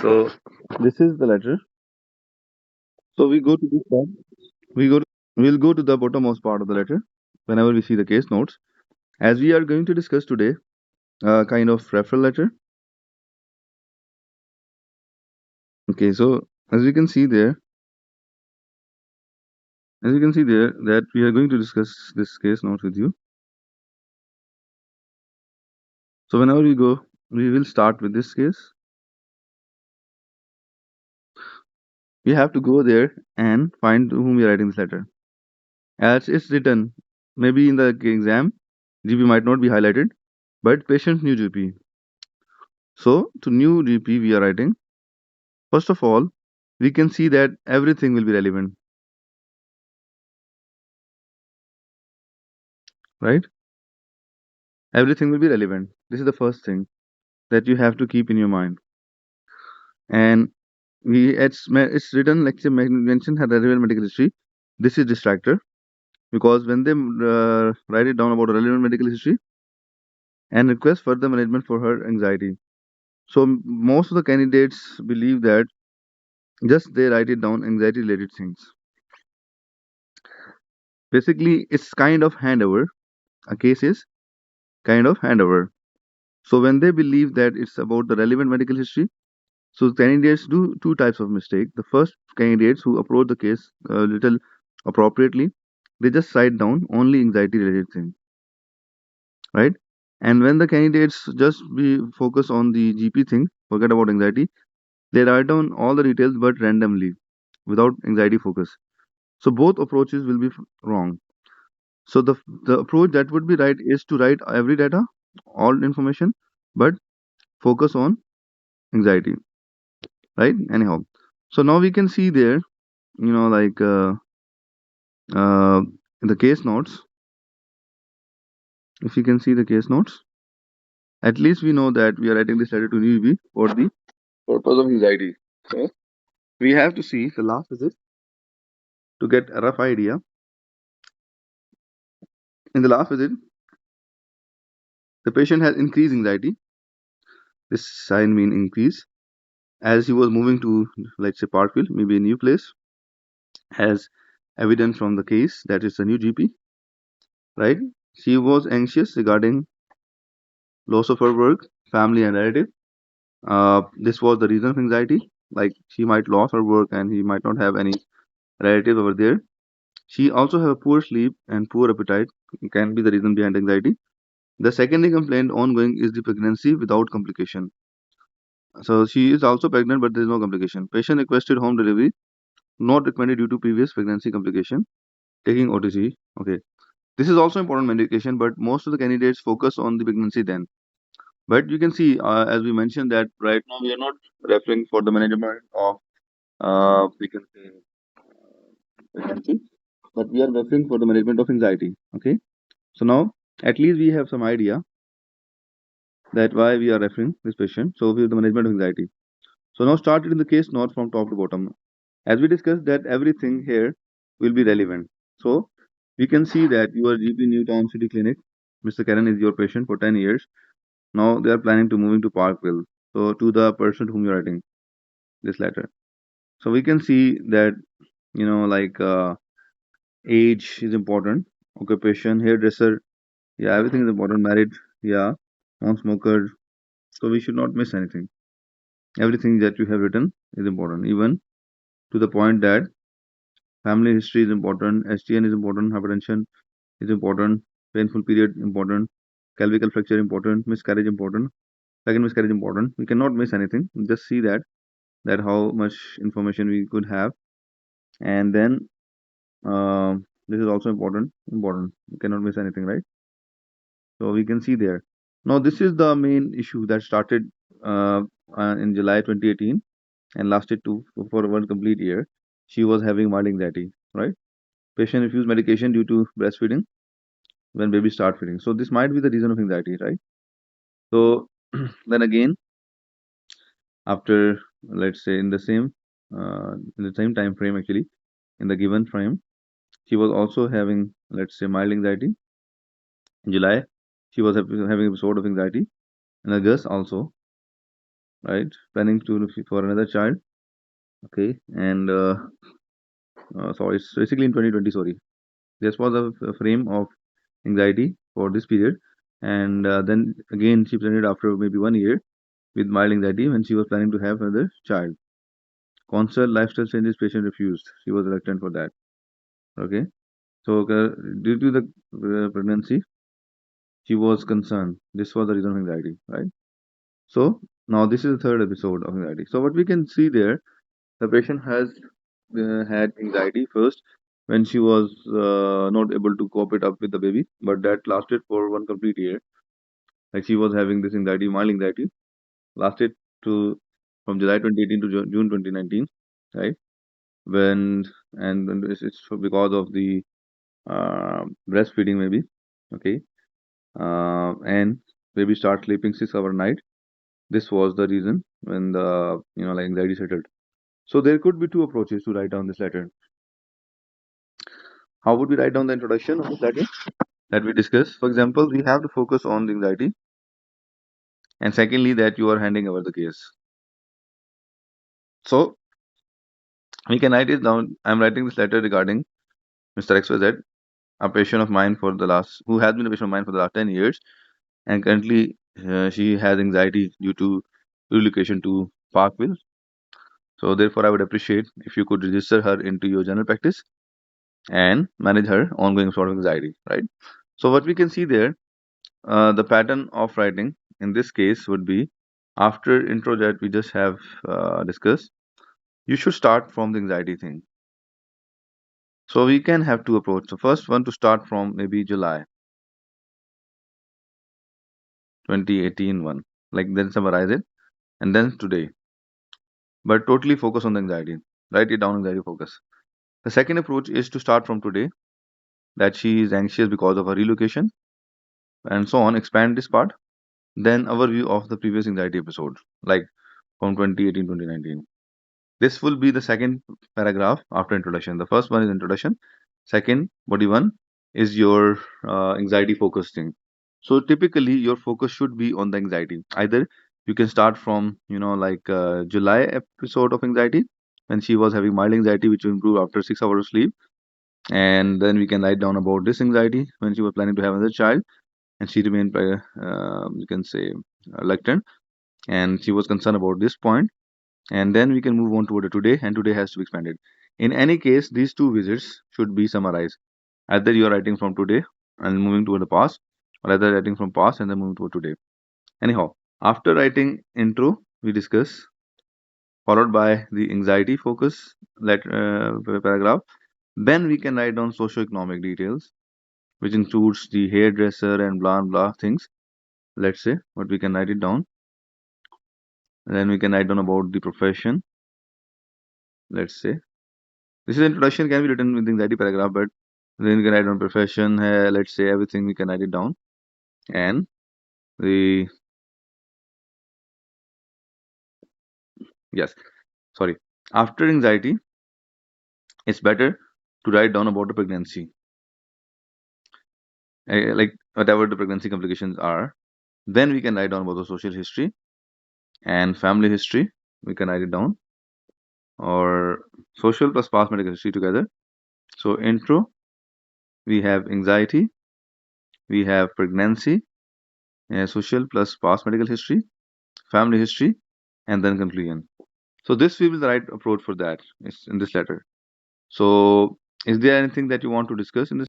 So this is the letter. So we go to this part. We'll go to the bottommost part of the letter whenever we see the case notes. As we are going to discuss today, a kind of referral letter. Okay, so as you can see there that we are going to discuss this case notes with you. So whenever we go, we will start with this case. We have to go there and find to whom we are writing this letter. As it's written, maybe in the exam, GP might not be highlighted, but patient new GP. So to new GP we are writing. First of all, we can see that everything will be relevant, right? Everything will be relevant. This is the first thing that you have to keep in your mind. And it's written like say mention her relevant medical history. This is distractor because when they write it down about relevant medical history and request further management for her anxiety. So most of the candidates believe that just they write it down anxiety related things. Basically, it's kind of handover. A case is kind of handover. So when they believe that it's about the relevant medical history, so candidates do two types of mistake. The first candidates who approach the case a little appropriately, they just write down only anxiety related thing, right? And when the candidates just be focus on the GP thing, forget about anxiety, they write down all the details but randomly, without anxiety focus. So both approaches will be wrong. So the approach that would be right is to write every data, all information, but focus on anxiety, right? Anyhow, so now we can see there, you know, like uh, in the case notes. If you can see the case notes, at least we know that we are writing this letter to UB for the purpose of anxiety. So we have to see the last visit to get a rough idea. In the last visit, the patient has increased anxiety. This sign mean increase as he was moving to, let's say, Parkville, maybe a new place, as evident from the case that it's a new GP, right? She was anxious regarding loss of her work, family, and relative. This was the reason of anxiety. Like she might lose her work and he might not have any relative over there. She also have poor sleep and poor appetite. Can be the reason behind anxiety. The secondary complaint ongoing is the pregnancy without complication. So she is also pregnant, but there is no complication. Patient requested home delivery, not recommended due to previous pregnancy complication. Taking OTC. Okay. This is also important medication, but most of the candidates focus on the pregnancy then. But you can see, as we mentioned, that right now we are not referring for the management of we can say pregnancy, but we are referring for the management of anxiety. Okay. So now at least we have some idea that why we are referring this patient. So we have the management of anxiety. So now started in the case not from top to bottom. As we discussed that everything here will be relevant. So we can see that your GP Newtown City Clinic, Mr. Karen is your patient for 10 years. Now they are planning to moving to Parkville. So to the person whom you're writing this letter. So we can see that, like age is important, occupation, hairdresser, yeah, everything is important. Married, yeah, non-smoker. So we should not miss anything. Everything that you have written is important, even to the point that family history is important, STN is important, hypertension is important, painful period important, clavicle fracture important, miscarriage important, second miscarriage important. We cannot miss anything. Just see that how much information we could have, and then this is also important. Important. We cannot miss anything, right? So we can see there. Now this is the main issue that started in July 2018 and lasted for 1 complete year. She was having mild anxiety, right? Patient refused medication due to breastfeeding when baby start feeding. So this might be the reason of anxiety, right? So then again, after let's say in the same time frame actually, in the given frame, she was also having let's say mild anxiety. In July, she was having episode of anxiety. In August also, right? Planning to for another child. Okay, and sorry, it's basically in 2020. Sorry, this was a frame of anxiety for this period, and then again she presented after maybe 1 year with mild anxiety when she was planning to have another child. Consult lifestyle changes, patient refused. She was reluctant for that. Okay, so due to the pregnancy, she was concerned. This was the reason of anxiety, right? So now this is the third episode of anxiety. So what we can see there, the patient has had anxiety first when she was not able to cope it up with the baby, but that lasted for one complete year. Like she was having this anxiety, mild anxiety, lasted to from July 2018 to June 2019, right? When and it's because of the breastfeeding maybe, okay, and baby start sleeping 6 hour night. This was the reason when the like anxiety settled. So there could be two approaches to write down this letter. How would we write down the introduction of this letter that we discussed? For example, we have to focus on the anxiety, and secondly, that you are handing over the case. So we can write it down. I'm writing this letter regarding Mr. XYZ, a patient of mine for the last, who has been a patient of mine for the last 10 years, and currently she has anxiety due to relocation to Parkville. So therefore, I would appreciate if you could register her into your general practice and manage her ongoing sort of anxiety, right? So what we can see there, the pattern of writing in this case would be after intro that we just have discussed, you should start from the anxiety thing. So we can have two approaches. The first one to start from maybe July 2018 one, like then summarize it, and then today, but totally focus on the anxiety. Write it down, anxiety focus. The second approach is to start from today, that she is anxious because of her relocation, and so on. Expand this part. Then overview of the previous anxiety episode, like from 2018 2019. This will be the second paragraph after introduction. The first one is introduction. Second, body one is your anxiety focus thing. So typically, your focus should be on the anxiety. Either you can start from like July episode of anxiety when she was having mild anxiety, which will improve after 6 hours of sleep, and then we can write down about this anxiety when she was planning to have another child, and she remained, you can say, reluctant, and she was concerned about this point, and then we can move on toward the today, and today has to be expanded. In any case, these two visits should be summarized. Either you are writing from today and moving toward the past, or either writing from past and then moving toward today. Anyhow, after writing intro, we discuss, followed by the anxiety focus paragraph. Then we can write down socio-economic details, which includes the hairdresser and blah blah things. Let's say what we can write it down. Then we can write down about the profession. Let's say this is introduction can be written with the anxiety paragraph, but then we can write down profession. Let's say everything we can write it down, and the yes, sorry. After anxiety, it's better to write down about the pregnancy, like whatever the pregnancy complications are. Then we can write down about the social history and family history. We can write it down, or social plus past medical history together. So intro, we have anxiety, we have pregnancy, social plus past medical history, family history, and then conclusion. So this will be the right approach for that in this letter. So is there anything that you want to discuss in this?